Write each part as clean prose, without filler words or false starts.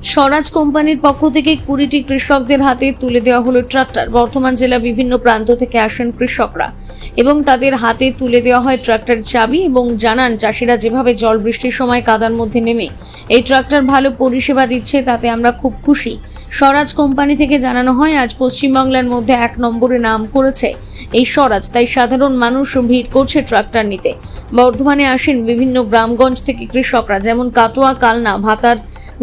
স্বরাজ কোম্পানির পক্ষ থেকে 20টি কৃষকদের হাতে তুলে দেওয়া হলো ট্রাক্টর। বর্ধমান জেলা বিভিন্ন প্রান্ত থেকে আসেন কৃষকরা এবং তাদের হাতে তুলে দেওয়া হয় ট্রাক্টর চাবি এবং জানান চাষিরা যেভাবে জল বৃষ্টির সময় কাদার মধ্যে নেমে এই ট্রাক্টর ভালো পরিষেবা দিচ্ছে তাতে আমরা খুব খুশি। স্বরাজ কোম্পানি থেকে জানানো হয় আজ পশ্চিমবাংলার মধ্যে 1 নম্বরে নাম করেছে এই স্বরাজ, তাই সাধারণ মানুষ ভিড় করছে ট্রাক্টর নিতে। বর্ধমানে আসেন বিভিন্ন গ্রামগঞ্জ থেকে কৃষকরা, যেমন কাটোয়া, কালনা, ভাতার,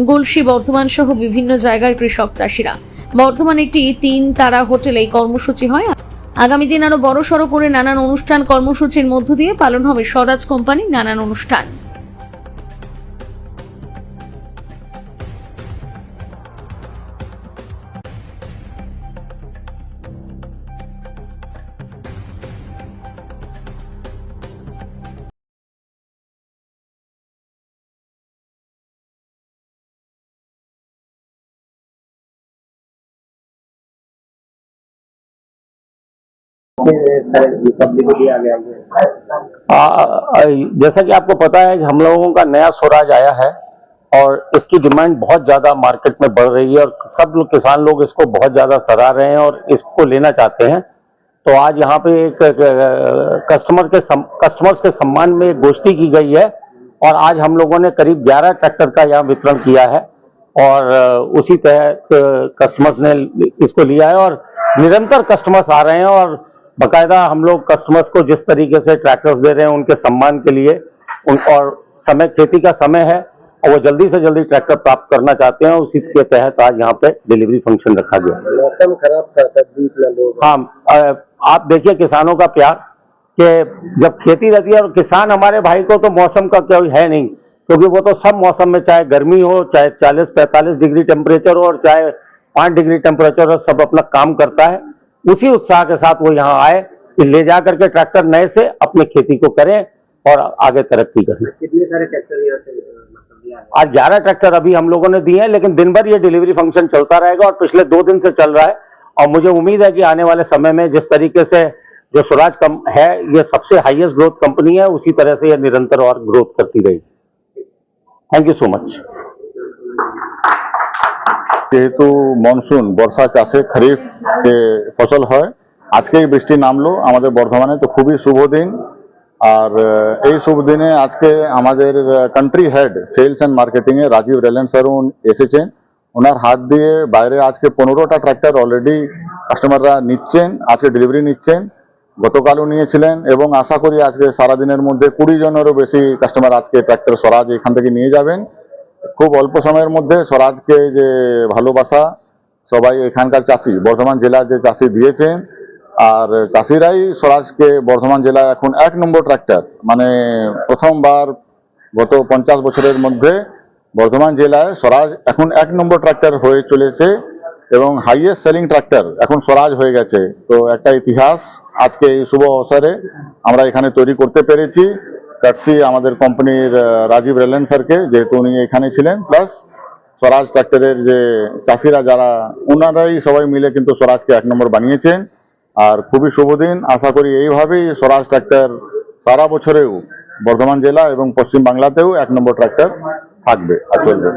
গলসি, বর্ধমান সহ বিভিন্ন জায়গার কৃষক চাষিরা। বর্ধমানে একটি 3 তারা হোটেলে এই কর্মসূচি হয়। আগামী দিন আরো বড়সড় করে নানান অনুষ্ঠান কর্মসূচির মধ্য দিয়ে পালন হবে স্বরাজ কোম্পানির নানান অনুষ্ঠান। जैसा कि आपको पता है कि हम लोगों का नया स्वराज आया है और इसकी डिमांड बहुत ज्यादा मार्केट में बढ़ रही है और सब लोग किसान लोग इसको बहुत ज्यादा सराह रहे हैं और इसको लेना चाहते हैं। तो आज यहाँ पे एक कस्टमर्स के सम्मान में एक गोष्ठी की गई है और आज हम लोगों ने करीब 11 ट्रैक्टर का यहाँ वितरण किया है और उसी तहत कस्टमर्स ने इसको लिया है और निरंतर कस्टमर्स आ रहे हैं और बाकायदा हम लोग कस्टमर्स को जिस तरीके से ट्रैक्टर्स दे रहे हैं उनके सम्मान के लिए और समय खेती का समय है और वो जल्दी से जल्दी ट्रैक्टर प्राप्त करना चाहते हैं, उसी के तहत आज यहाँ पे डिलीवरी फंक्शन रखा गया। मौसम खराब था तब इतना लोग। हाँ, आप देखिए किसानों का प्यार कि जब खेती रहती है और किसान हमारे भाई को तो मौसम का कोई है नहीं, क्योंकि वो तो सब मौसम में चाहे गर्मी हो, चाहे 40-45 डिग्री टेम्परेचर हो और चाहे 5 डिग्री टेम्परेचर हो, सब अपना काम करता है। उसी उत्साह के साथ वो यहाँ आए कि ले जा करके ट्रैक्टर नए से अपने खेती को करें और आगे तरक्की करें। कितने सारे ट्रैक्टर यहाँ से आज 11 ट्रैक्टर अभी हम लोगों ने दिए हैं, लेकिन दिन भर ये डिलीवरी फंक्शन चलता रहेगा और पिछले 2 दिन से चल रहा है और मुझे उम्मीद है कि आने वाले समय में जिस तरीके से जो स्वराज है ये सबसे हाईएस्ट ग्रोथ कंपनी है, उसी तरह से ये निरंतर और ग्रोथ करती रहेगी। Thank you so much. যেহেতু মনসুন বর্ষা চাষে খরিফ যে ফসল হয়, আজকেই বৃষ্টি নামলো আমাদের বর্ধমানে, তো খুবই শুভ দিন। আর এই শুভ দিনে আজকে আমাদের country head sales and marketing এ রাজীব রেলেন স্যার এসেছেন। ওনার হাত দিয়ে বাইরে আজকে 15টা ট্রাক্টর অলরেডি কাস্টমাররা নিচ্ছেন, আজকে ডেলিভারি নিচ্ছেন। গতকালও নিয়েছিলেন এবং আশা করি আজকে সারাদিনের মধ্যে 20 জনেরও বেশি কাস্টমার আজকে ট্রাক্টর স্বরাজ এখান থেকে নিয়ে যাবেন। খুব অল্প সময়ের মধ্যে স্বরাজকে যে ভালোবাসা সবাই এখানকার চাষি, বর্ধমান জেলার যে চাষি দিয়েছেন, আর চাষিরাই স্বরাজকে বর্ধমান জেলায় এখন 1 নম্বর ট্রাক্টর, মানে প্রথমবার গত 50 বছরের মধ্যে বর্ধমান জেলায় স্বরাজ এখন 1 নম্বর ট্রাক্টর হয়ে চলেছে এবং হাইয়েস্ট সেলিং ট্রাক্টর এখন স্বরাজ হয়ে গেছে। তো একটা ইতিহাস আজকে এই শুভ অবসরে আমরা এখানে তৈরি করতে পেরেছি, কাটসি আমাদের কোম্পানির রাজীব রেলেন স্যারকে, যেহেতু উনি এখানে ছিলেন, প্লাস স্বরাজ ট্রাক্টরের যে চাষিরা যারা ওনারাই সবাই মিলে কিন্তু স্বরাজকে 1 নম্বর বানিয়েছেন। আর খুবই শুভ দিন, আশা করি এইভাবেই স্বরাজ ট্রাক্টর সারা বছরেও বর্ধমান জেলা এবং পশ্চিম বাংলাতেও 1 নম্বর ট্রাক্টর থাকবে আর চলবে।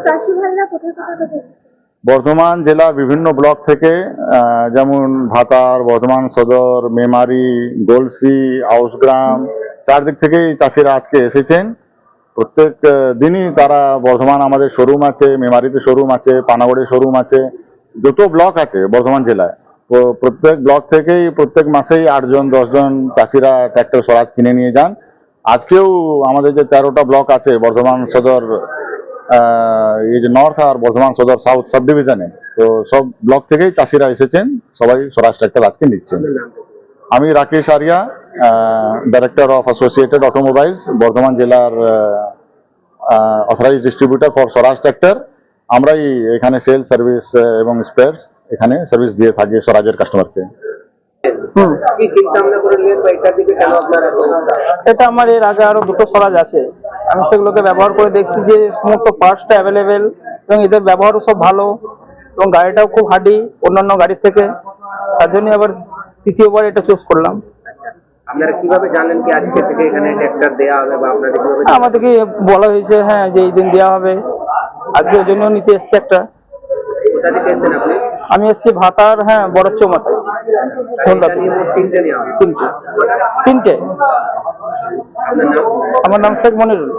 বর্ধমান জেলার বিভিন্ন ব্লক থেকে, যেমন ভাতার, বর্ধমান সদর, মেমারি, গলসি, আউসগ্রাম, চারদিক থেকেই চাষিরা আজকে এসেছেন। প্রত্যেক দিনই তারা বর্ধমান আমাদের শোরুম আছে, মেমারিতে শোরুম আছে, পানাগড়ে শোরুম আছে, যত ব্লক আছে বর্ধমান জেলায়, তো প্রত্যেক ব্লক থেকেই প্রত্যেক মাসেই 8 জন 10 জন চাষিরা ট্রাক্টর স্বরাজ কিনে নিয়ে যান। আজকেও আমাদের যে 13টা ব্লক আছে বর্ধমান সদর এই যে নর্থ আর বর্ধমান সদর সাউথ সাব ডিভিশনে, তো সব ব্লক থেকেই চাষিরা এসেছেন, সবাই স্বরাজ ট্রাক্টর আজকে নিচ্ছেন। আমি Rakesh Arya, director of associated automobiles, Bardhaman জেলার authorised distributor for Swaraj tractor. আমরাই এখানে সেল সার্ভিস এবং স্পেয়ারস এখানে সার্ভিস দিয়ে থাকি স্বরাজের কাস্টমারকে। এটা আমার এর আগে আরো 2টো স্বরাজ আছে, আমি সেগুলোকে ব্যবহার করে দেখছি যে সমস্ত পার্টসটা অ্যাভেলেবেল এবং এদের ব্যবহারও সব ভালো এবং গাড়িটাও খুব হার্ডি অন্যান্য গাড়ির থেকে, তার জন্য আবার তৃতীয়বার এটা চুজ করলাম। আপনারা কিভাবে জানলেন কি আজকে থেকে এখানে ট্রাক্টর দেয়া হবে বা আপনাদের কিভাবে? আমাদেরকে বলা হয়েছে হ্যাঁ যে এই দিন দেওয়া হবে, আজকে ওই জন্য নিতে এসছি একটা। কোথা থেকে এসেছেন আপনি? আমি এসছি ভাতার, হ্যাঁ, বড় চৌমাথায়, হলদা এটা থেকে। নিয়ে মোট তিনটে নেওয়া হয়েছে। তিনটে। আপনার নাম? আমার নাম শেখ মনিরুল।